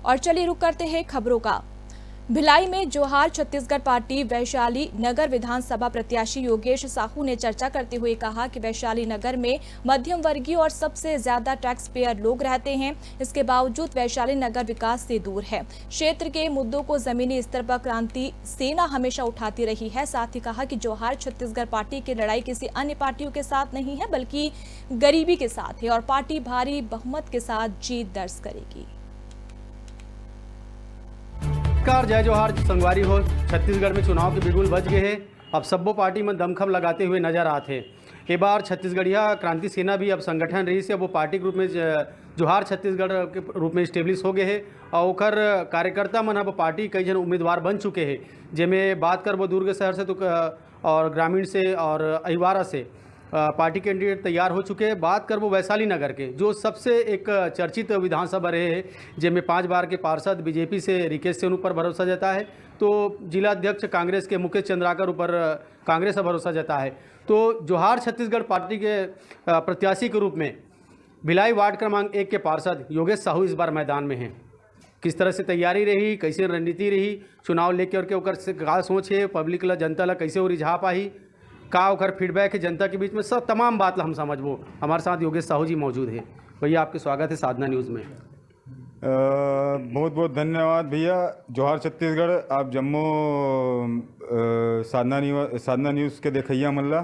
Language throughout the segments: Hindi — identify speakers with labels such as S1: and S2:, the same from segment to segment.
S1: और चलिए रुक करते हैं खबरों का। भिलाई में जोहार छत्तीसगढ़ पार्टी वैशाली नगर विधानसभा प्रत्याशी योगेश साहू ने चर्चा करते हुए कहा कि वैशाली नगर में मध्यम वर्गीय और सबसे ज्यादा टैक्स पेयर लोग रहते हैं। इसके बावजूद वैशाली नगर विकास से दूर है। क्षेत्र के मुद्दों को जमीनी स्तर पर क्रांति सेना हमेशा उठाती रही है। साथ ही कहा कि जोहार छत्तीसगढ़ पार्टी की लड़ाई किसी अन्य पार्टियों के साथ नहीं है, बल्कि गरीबी के साथ है और पार्टी भारी बहुमत के साथ जीत दर्ज करेगी।
S2: नमस्कार, जय जोहार। संगवारी हो छत्तीसगढ़ में चुनाव के बिगुल बज गए हैं। अब सब्बो पार्टी में दमखम लगाते हुए नजर आते हैं। ये बार छत्तीसगढ़िया क्रांति सेना भी अब संगठन रही से वो पार्टी के रूप में जोहार छत्तीसगढ़ के रूप में स्टेब्लिश हो गए हैं और ओकर कार्यकर्ता मन अब पार्टी कई जन उम्मीदवार बन चुके हैं। जिसमें बात कर वो दुर्ग शहर से तो और ग्रामीण से और अहिवारा से पार्टी कैंडिडेट तैयार हो चुके हैं। बात कर वो वैशाली नगर के जो सबसे एक चर्चित विधानसभा रहे हैं, जिनमें 5 बार के पार्षद बीजेपी से रिकेश सिंह ऊपर भरोसा जता है, तो जिला अध्यक्ष कांग्रेस के मुकेश चंद्राकर ऊपर कांग्रेस का भरोसा जता है। तो जोहार छत्तीसगढ़ पार्टी के प्रत्याशी के रूप में भिलाई वार्ड क्रमांक 1 के पार्षद योगेश साहू इस बार मैदान में हैं। किस तरह से तैयारी रही, कैसे रणनीति रही, चुनाव लेकर के ओकर से का सोच है, पब्लिक ला जनता ला कैसे वो रिझा पाही, का ओकर फीडबैक है जनता के बीच में, सब तमाम बात ला हम समझबो। हमारे साथ योगेश साहू जी मौजूद है। भैया आपके स्वागत है साधना न्यूज़ में।
S3: बहुत बहुत धन्यवाद भैया। जोहार छत्तीसगढ़ आप जम्मू साधना न्यूज़ के देखैया मन ला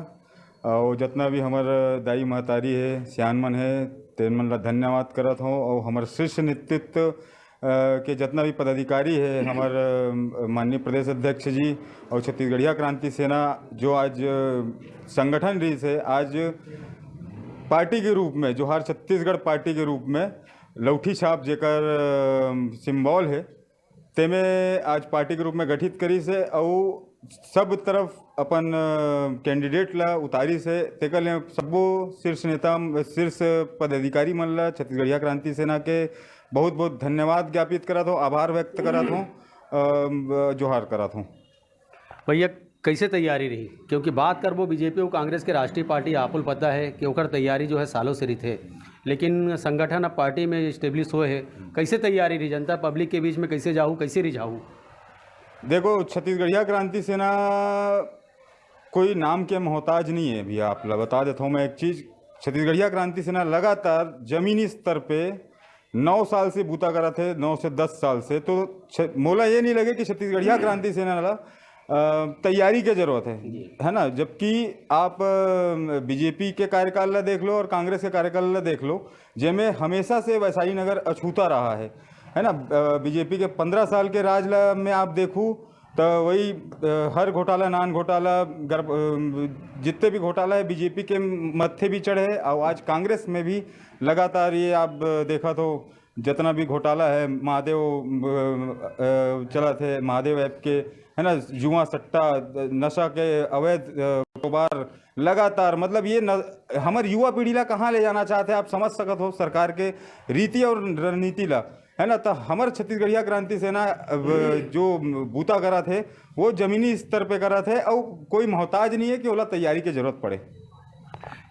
S3: और जितना भी हमार दाई महतारी है सियान मन है तेन मन ला धन्यवाद करत हूँ। और हमार शीर्ष नेतृत्व के जितना भी पदाधिकारी है, हमारे माननीय प्रदेश अध्यक्ष जी और छत्तीसगढ़िया क्रांति सेना जो आज संगठन रही से आज पार्टी के रूप में जोहार छत्तीसगढ़ पार्टी के रूप में लौठी छाप जेकर सिंबल है तेमे आज पार्टी के रूप में गठित करी से और सब तरफ अपन कैंडिडेट ला उतारी से तेकर ले सबो शीर्ष नेता शीर्ष पदाधिकारी मन ला छत्तीसगढ़िया क्रांति सेना के बहुत बहुत धन्यवाद ज्ञापित करत हूँ, आभार व्यक्त करत हूँ, जोहार करत हूँ।
S2: भैया कैसे तैयारी रही, क्योंकि बात कर वो बीजेपी और कांग्रेस के राष्ट्रीय पार्टी आपको पता है कि ओकर तैयारी जो है सालों से रही थे, लेकिन संगठन अब पार्टी में स्टेब्लिश हुए है। कैसे तैयारी रही, जनता पब्लिक के बीच में कैसे जाऊँ, कैसे रिझाऊँ?
S3: देखो, छत्तीसगढ़िया क्रांति सेना कोई नाम के मोहताज नहीं है भैया। आप बता देता हूँ मैं एक चीज़, छत्तीसगढ़िया क्रांति सेना लगातार जमीनी स्तर पे 9 साल से बूता करा थे, 9 से 10 साल से। तो मोला ये नहीं लगे कि छत्तीसगढ़िया क्रांति सेना ला तैयारी की जरूरत है ना। जबकि आप बीजेपी के कार्यकाल ला देख लो और कांग्रेस के कार्यकाल ला देख लो, जिनमें हमेशा से वैशाली नगर अछूता रहा है ना। बीजेपी के 15 साल के राज में आप देखूँ तो वही हर घोटाला नान घोटाला जितने भी घोटाला है बीजेपी के मत्थे भी चढ़े है। और आज कांग्रेस में भी लगातार ये आप देखा तो जितना भी घोटाला है, महादेव चला थे, महादेव ऐप के है ना, जुआ सट्टा नशा के अवैध कारोबार लगातार, मतलब ये हमारे युवा पीढ़ी ला कहाँ ले जाना चाहते हैं आप समझ सकते हो सरकार के रीति और रणनीति ला, है ना। तो हमारे छत्तीसगढ़िया क्रांति सेना जो बूता करा थे वो जमीनी स्तर पे करा थे और कोई मोहताज नहीं है कि ओला तैयारी की जरूरत पड़े।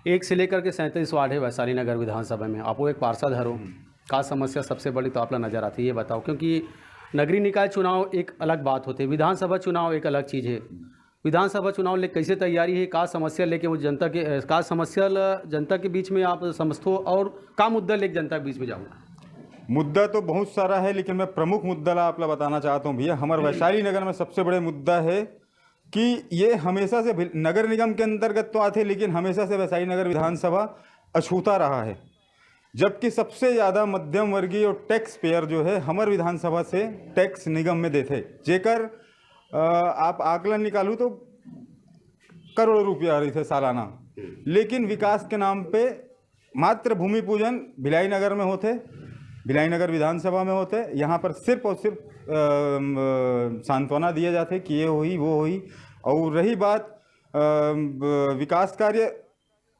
S2: 1 से लेकर के 37 वार्ड है वैशाली नगर विधानसभा में, आपको एक पार्षद हरो, का समस्या सबसे बड़ी तो आप ला नजर आती है, ये बताओ। क्योंकि नगरीय निकाय चुनाव एक अलग बात होती है, विधानसभा चुनाव एक अलग चीज़ है। विधानसभा चुनाव ले कैसे तैयारी है, का समस्या लेके वो जनता के का समस्या जनता के बीच में आप समझते हो और का मुद्दा लेके जनता के बीच में जाओ?
S3: मुद्दा तो बहुत सारा है, लेकिन मैं प्रमुख मुद्दा ला आप ला बताना चाहता हूँ भैया। हमारे वैशाली नगर में सबसे बड़े मुद्दा है कि ये हमेशा से नगर निगम के अंतर्गत तो आते, लेकिन हमेशा से वैशाली नगर विधानसभा अछूता रहा है। जबकि सबसे ज़्यादा मध्यम वर्गीय और टैक्स पेयर जो है हमारे विधानसभा से टैक्स निगम में देते, जेकर आप आकलन निकालू तो करोड़ों रुपया आ रही थे सालाना। लेकिन विकास के नाम पे मात्र भूमि पूजन भिलाई नगर में होते, भिलाई नगर विधानसभा में होते। यहाँ पर सिर्फ और सिर्फ सांत्वना दिए जाते कि ये हुई वो हुई। और रही बात विकास कार्य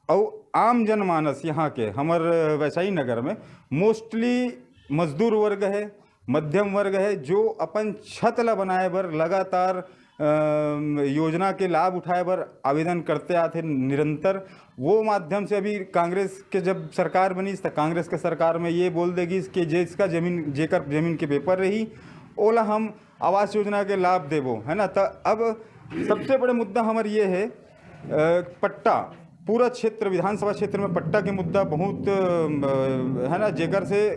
S3: और आम जनमानस यहाँ के हमार वैशाली नगर में मोस्टली मजदूर वर्ग है, मध्यम वर्ग है, जो अपन छत ला बनाए बर लगातार योजना के लाभ उठाए बर आवेदन करते आते निरंतर। वो माध्यम से अभी कांग्रेस के जब सरकार बनी तो कांग्रेस के सरकार में ये बोल देगी कि जिसका जेकर जमीन के पेपर रही ओला हम आवास योजना के लाभ देवो, है ना। तो अब सबसे बड़े मुद्दा हमारे ये है पट्टा, पूरा क्षेत्र विधानसभा क्षेत्र में पट्टा के मुद्दा बहुत है ना, जेकर से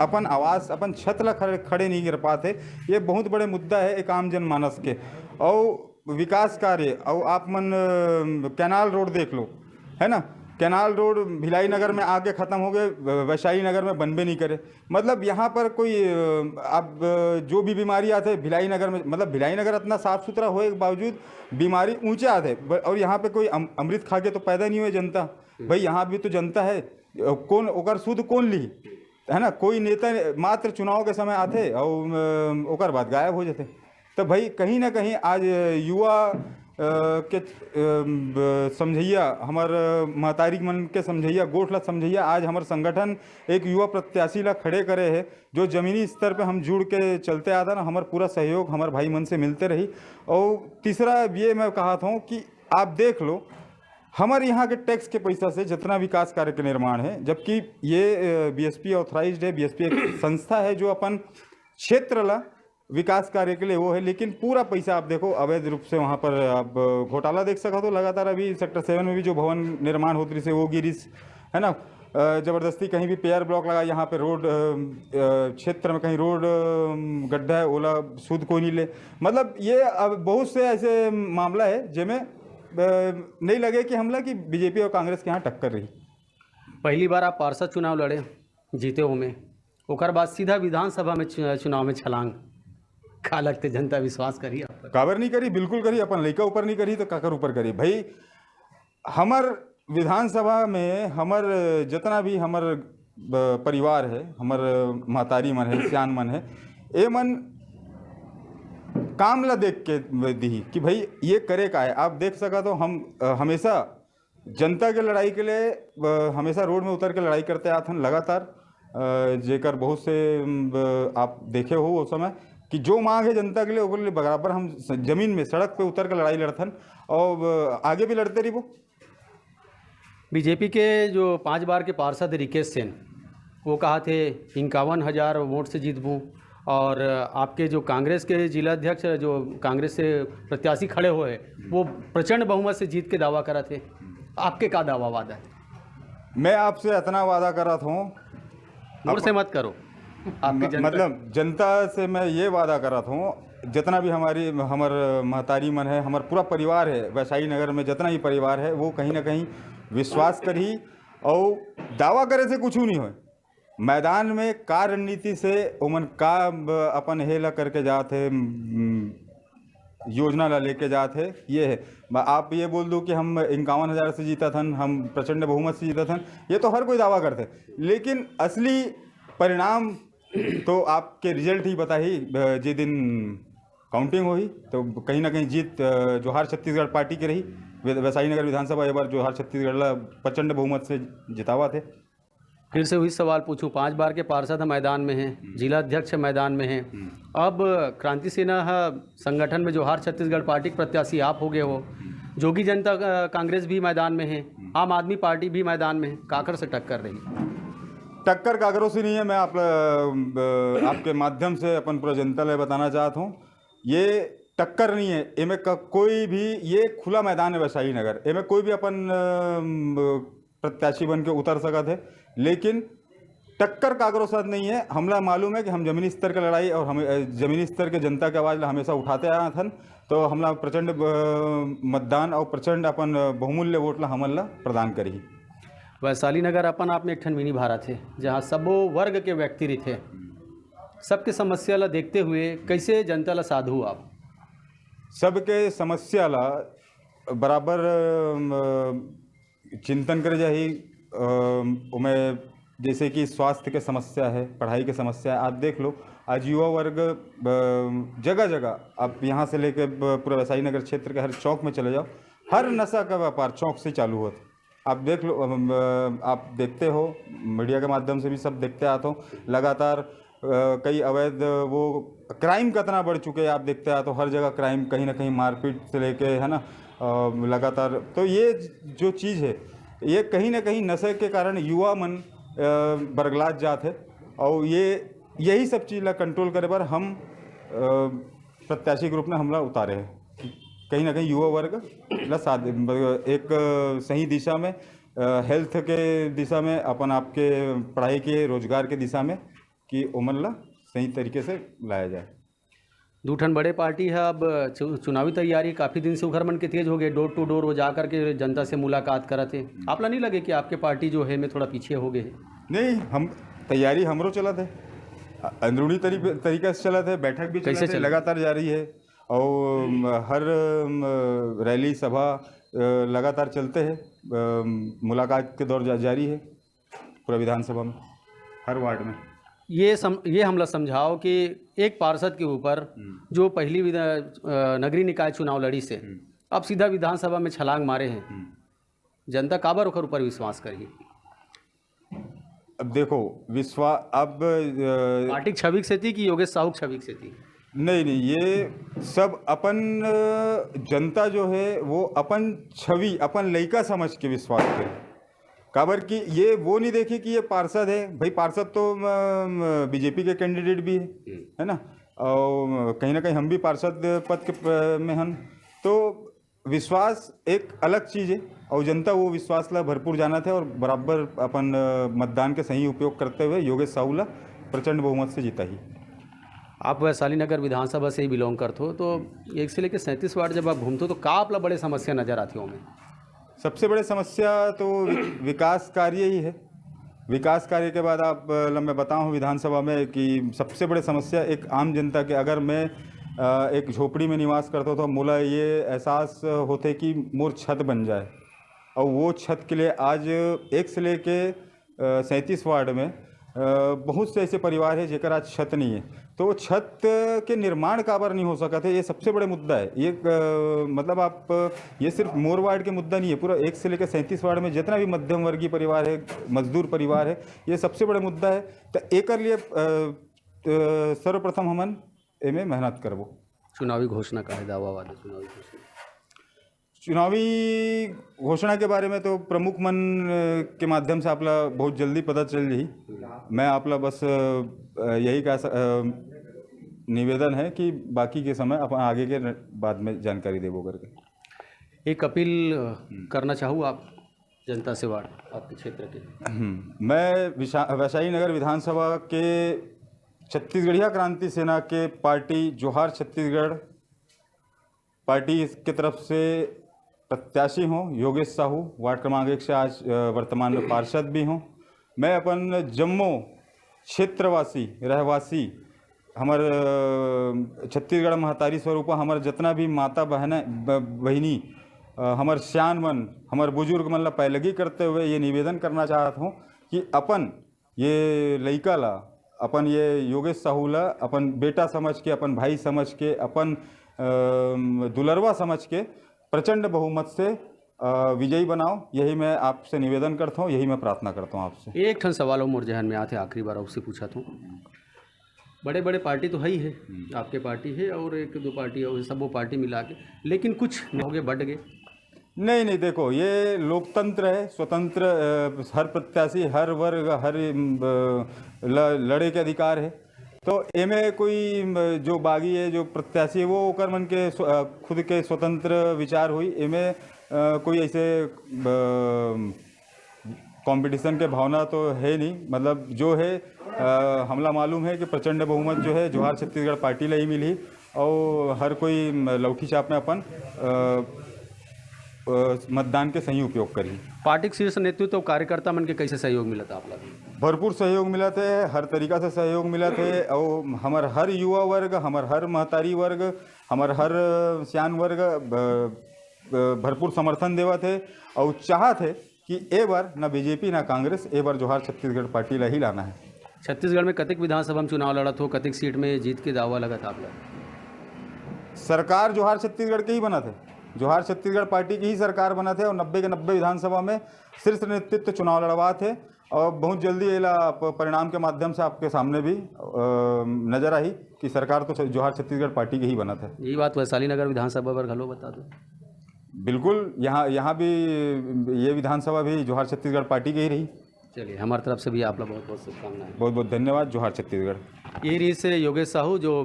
S3: अपन आवास अपन छत ला खड़े नहीं कर पाते। ये बहुत बड़े मुद्दा है एक आम जनमानस के। और विकास कार्य और आप मन कैनाल रोड देख लो, है ना, कैनाल रोड भिलाई नगर में आगे ख़त्म हो गए, वैशाली नगर में बनबे नहीं करे। मतलब यहाँ पर कोई अब जो भी बीमारी आते हैं भिलाई नगर में, मतलब भिलाई नगर इतना साफ़ सुथरा होए के बावजूद बीमारी ऊंचे आते। और यहाँ पे कोई अमृत खा के तो पैदा नहीं हुए जनता, भाई यहाँ भी तो जनता है, कौन ओकर सुध कौन ली, है ना। कोई नेता मात्र चुनाव के समय आते और ओकर बाद गायब हो जाते। तो भाई कहीं ना कहीं आज युवा के समझैया, हमार महतारी मन के समझैया, गोठ ला समझैया, आज हमार संगठन एक युवा प्रत्याशी ला खड़े करे है जो ज़मीनी स्तर पे हम जुड़ के चलते आता ना, हमार पूरा सहयोग हमार भाई मन से मिलते रही। और तीसरा ये मैं कहा था कि आप देख लो हमारे यहाँ के टैक्स के पैसा से जितना विकास कार्य के निर्माण है, जबकि ये बीएसपी ऑथराइज्ड है, बीएसपी एक संस्था है जो अपन क्षेत्र ला विकास कार्य के लिए वो है, लेकिन पूरा पैसा आप देखो अवैध रूप से वहाँ पर आप घोटाला देख सका तो लगातार अभी सेक्टर 7 में भी जो भवन निर्माण होती से वो गिरिस, है ना, ज़बरदस्ती कहीं भी पेयर ब्लॉक लगा, यहाँ पे रोड क्षेत्र में कहीं रोड गड्ढा है ओला सूद कोई नहीं ले। मतलब ये अब बहुत से ऐसे मामला है जिनमें नहीं लगे कि हमला कि बीजेपी और कांग्रेस के यहाँ टक्कर रही।
S4: पहली बार आप पार्षद चुनाव लड़े, जीते हो में, ओकर बाद सीधा विधानसभा में चुनाव में छलांग, का लगते जनता विश्वास करी आप पर?
S3: काबर नहीं करी, बिल्कुल करी। अपन लड़का ऊपर नहीं करी तो काकर ऊपर करी। भाई हमर विधानसभा में हमर जितना भी हमर परिवार है, हमर महतारी मन है, सियान मन है, ये मन काम ला देख के दी कि भाई ये करे का है। आप देख सका तो हम हमेशा जनता के लड़ाई के लिए हमेशा रोड में उतर के लड़ाई करते आते हैं लगातार। जेकर बहुत से आप देखे हो वो समय कि जो मांग है जनता के लिए उसके लिए बराबर हम जमीन में सड़क पे उतर कर लड़ाई लड़थन और आगे भी लड़ते रही। वो
S4: बीजेपी के जो 5 बार के पार्षद रिकेश सेन, वो कहा थे 51,000 वोट से जीतूँ, और आपके जो कांग्रेस के जिला अध्यक्ष जो कांग्रेस से प्रत्याशी खड़े हुए वो प्रचंड बहुमत से जीत के दावा करा थे। आपके का दावा वादा है?
S3: मैं आपसे इतना वादा कर रहा था,
S4: जोर से मत करो, आपकी जनता,
S3: मतलब जनता से मैं ये वादा कर रहा था, जितना भी हमार महतारी मन है, हमार पूरा परिवार है वैशाली नगर में, जितना ही परिवार है वो कहीं ना कहीं विश्वास करी और दावा करे से कुछ नहीं हो। मैदान में का रणनीति से उमन का अपन हेला करके जाते, योजना ला लेके जाते, ये है। आप ये बोल दो कि हम 51,000 से जीता था, हम प्रचंड बहुमत से जीता था, ये तो हर कोई दावा करते, लेकिन असली परिणाम तो आपके रिजल्ट ही बता ही जे दिन काउंटिंग हुई तो कहीं ना कहीं जीत जोहार छत्तीसगढ़ पार्टी की रही। वैशाली नगर विधानसभा एक बार जोहार छत्तीसगढ़ ला प्रचंड बहुमत से जितावा थे।
S4: फिर से वही सवाल पूछूं, 5 बार के पार्षद मैदान में हैं, जिला अध्यक्ष मैदान में हैं, अब क्रांति सेना संगठन में जोहार छत्तीसगढ़ पार्टी के प्रत्याशी आप हो गए हो, जोगी जनता कांग्रेस भी मैदान में है, आम आदमी पार्टी भी मैदान में है, काकर से टक्कर रही?
S3: टक्कर काकरों से नहीं है। मैं आपके माध्यम से अपन पूरा जनता ले बताना चाहता हूँ, ये टक्कर नहीं है। इनमें कोई भी, ये खुला मैदान है वैशाली नगर, इनमें कोई भी अपन प्रत्याशी बन के उतर सका थे, लेकिन टक्कर काकरों साथ नहीं है। हमला मालूम है कि हम जमीनी स्तर की लड़ाई और हम जमीनी स्तर के जनता की आवाज़ हमेशा उठाते आया था, तो हमला प्रचंड मतदान और प्रचंड अपन बहुमूल्य वोट ला हमला प्रदान करी।
S4: वैशाली नगर अपन आप में एक ठन मिनी भारत है जहाँ सबो वर्ग के व्यक्ति रहते, सबके समस्या ला देखते हुए कैसे जनता ला साधु आप?
S3: सबके समस्या ला बराबर चिंतन करे जाही। उमें जैसे कि स्वास्थ्य के समस्या है, पढ़ाई के समस्या है। आप देख लो आज युवा वर्ग जगह जगह, आप यहाँ से लेकर पूरा वैशाली नगर क्षेत्र के हर चौक में चले जाओ, हर नशा का व्यापार चौक से चालू होता। आप देख लो, आप देखते हो, मीडिया के माध्यम से भी सब देखते आते हो लगातार। कई अवैध वो क्राइम कितना बढ़ चुके हैं आप देखते हैं, तो हर जगह क्राइम, कहीं ना कहीं मारपीट से लेके, है ना, लगातार। तो ये जो चीज़ है ये कहीं ना कहीं नशे के कारण युवा मन बरगलात जात है, और यही सब चीज़ ला कंट्रोल करे पर हम प्रत्याशी के रूप में हमला उतारे हैं। कहीं ना कहीं युवा वर्ग ला साथ एक सही दिशा में, हेल्थ के दिशा में, अपन आपके पढ़ाई के, रोजगार के दिशा में कि उमन ला सही तरीके से लाया जाए।
S4: दूठन बड़े पार्टी है, अब चुनावी तैयारी काफ़ी दिन से उखर मन के तेज हो गए, डोर टू डोर वो जा कर के जनता से मुलाकात करत थे। आपला नहीं लगे कि आपके पार्टी जो है में थोड़ा पीछे हो गए?
S3: नहीं, हम तैयारी हमरो चलत है, अंदरूनी तरीके से चलत है, बैठक भी
S4: कैसे
S3: चलत है, लगातार जारी है, और हर रैली सभा लगातार चलते हैं, मुलाकात के दौर जारी है पूरा विधानसभा में, हर वार्ड में।
S4: ये हमला समझाओ कि एक पार्षद के ऊपर जो पहली नगरीय निकाय चुनाव लड़ी से अब सीधा विधानसभा में छलांग मारे हैं, जनता काबर ओकर ऊपर विश्वास करी?
S3: अब देखो, विश्वास अब
S4: पार्टी छवि से थी कि योगेश साहू छवि से थी?
S3: नहीं, ये सब अपन जनता जो है वो अपन छवि, अपन लइका समझ के विश्वास करे, काबर कि ये वो नहीं देखे कि ये पार्षद है। भाई पार्षद तो बीजेपी के कैंडिडेट भी है ना, और कहीं ना कहीं हम भी पार्षद पद के में हन, तो विश्वास एक अलग चीज़ है, और जनता वो विश्वास ला भरपूर जाना था, और बराबर अपन मतदान के सही उपयोग करते हुए योगेश साहू ला प्रचंड बहुमत से जीता ही।
S4: आप वैशाली नगर विधानसभा से ही बिलोंग करते हो, तो 1 से लेकर 37 वार्ड जब आप घूमते हो तो का आपला बड़े समस्या नज़र आती हो? में
S3: सबसे बड़े समस्या तो विकास कार्य ही है। विकास कार्य के बाद आप मैं बताऊँ विधानसभा में कि सबसे बड़े समस्या एक आम जनता के, अगर मैं एक झोपड़ी में निवास करता हूँ तो मोला ये एहसास होते कि मोर छत बन जाए, और वो छत के लिए आज 1 से लेके 37 वार्ड में बहुत से ऐसे परिवार है जेकर आज छत नहीं है, तो वो छत के निर्माण काबर नहीं हो सका थे, ये सबसे बड़े मुद्दा है। ये मतलब आप ये सिर्फ मोर वार्ड के मुद्दा नहीं है, पूरा 1 से लेकर 37 वार्ड में जितना भी मध्यम वर्गीय परिवार है, मजदूर परिवार है, ये सबसे बड़े मुद्दा है। तो एक लिए सर्वप्रथम हमन एमे मेहनत करबो।
S4: चुनावी घोषणा का है, दावा वादा
S3: चुनावी घोषणा के बारे में तो प्रमुख मन के माध्यम से आपला बहुत जल्दी पता चल रही। मैं आपला बस यही का निवेदन है कि बाकी के समय अपन आगे के बाद में जानकारी देबो करके।
S4: एक अपील करना चाहूँ आप जनता से वार्ड आपके क्षेत्र के।
S3: मैं वैशाली नगर विधानसभा के छत्तीसगढ़िया क्रांति सेना के पार्टी जोहार छत्तीसगढ़ पार्टी की तरफ से प्रत्याशी हूँ योगेश साहू, वार्ड क्रमांक 1 से आज वर्तमान में पार्षद भी हूँ। मैं अपन जम्मू क्षेत्रवासी रहवासी हमार छत्तीसगढ़ महतारी स्वरूप हमार जितना भी माता बहनी हमार श्यान मन हमार बुजुर्ग मन ला पैलगी करते हुए ये निवेदन करना चाहता हूँ कि अपन ये लइका ला, अपन ये योगेश साहू ला अपन बेटा समझ के, अपन भाई समझ के, अपन दुलरवा समझ के प्रचंड बहुमत से विजयी बनाओ। यही मैं आपसे निवेदन करता हूँ, यही मैं प्रार्थना करता हूँ आपसे।
S4: एक ठन सवाल मोर जहन में आते, आखिरी बार आपसे पूछा था। बड़े बड़े पार्टी तो है ही है, आपके पार्टी है और 1-2 पार्टी और सब वो पार्टी मिला के, लेकिन कुछ हो गए बढ़ गए।
S3: नहीं, देखो ये लोकतंत्र है, स्वतंत्र, हर प्रत्याशी हर वर्ग हर लड़े के अधिकार है। तो एमे कोई जो बागी है, जो प्रत्याशी है, वो ओकर मन के खुद के स्वतंत्र विचार हुई। एमे कोई ऐसे कंपटीशन के भावना तो है नहीं। मतलब जो है हमला मालूम है कि प्रचंड बहुमत जो है जोहार छत्तीसगढ़ पार्टी ला ही मिली, और हर कोई लौठी चाप में अपन मतदान के सही उपयोग करी।
S4: पार्टी के शीर्ष नेतृत्व कार्यकर्ता मन के कैसे सहयोग मिला था आप लोग?
S3: भरपूर सहयोग मिला थे, हर तरीका से सहयोग मिला थे, और हमार हर युवा वर्ग, हमार हर महतारी वर्ग, हमार हर सियान वर्ग भरपूर समर्थन देवा थे, और चाहत है कि ए बार ना बीजेपी ना कांग्रेस, ए बार जोहार छत्तीसगढ़ पार्टी ला ही लाना है।
S4: छत्तीसगढ़ में कतिक विधानसभा में चुनाव लड़ा हो, कतिक सीट में जीत के दावा लगा था आप लोग?
S3: सरकार जोहार छत्तीसगढ़ के ही बना थे, जोहार छत्तीसगढ़ पार्टी की ही सरकार बना थे, और 90 के 90 विधानसभा में शीर्ष नेतृत्व चुनाव लड़वा थे, और बहुत जल्दी ये परिणाम के माध्यम से आपके सामने भी नजर आई कि सरकार तो जोहार छत्तीसगढ़ पार्टी की ही बनत है।
S4: यही बात वैशाली नगर विधानसभा पर घलो बता दो।
S3: बिल्कुल, यहाँ भी ये विधानसभा भी जोहार छत्तीसगढ़ पार्टी की ही रही।
S4: चलिए, हमारी तरफ से भी आप लोग बहुत बहुत शुभकामनाएं।
S3: बहुत बहुत धन्यवाद। जोहार छत्तीसगढ़।
S4: ये रही से योगेश साहू जो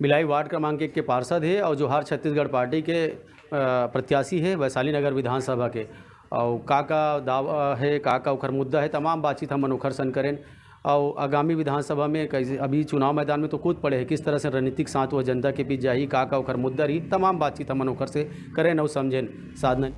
S4: भिलाई वार्ड क्रमांक 1 के पार्षद है और जोहार छत्तीसगढ़ पार्टी के प्रत्याशी है वैशाली नगर विधानसभा के। और का दावा है, का उखर मुद्दा है, तमाम बातचीत हम मनोखर सन करें। और आगामी विधानसभा में कैसे अभी चुनाव मैदान में तो कूद पड़े हैं, किस तरह से रणनीतिक साथ वह जनता के बीच जाही, का उखर मुद्दा रही, तमाम बातचीत हम मनोखर से करें और समझें। साधना।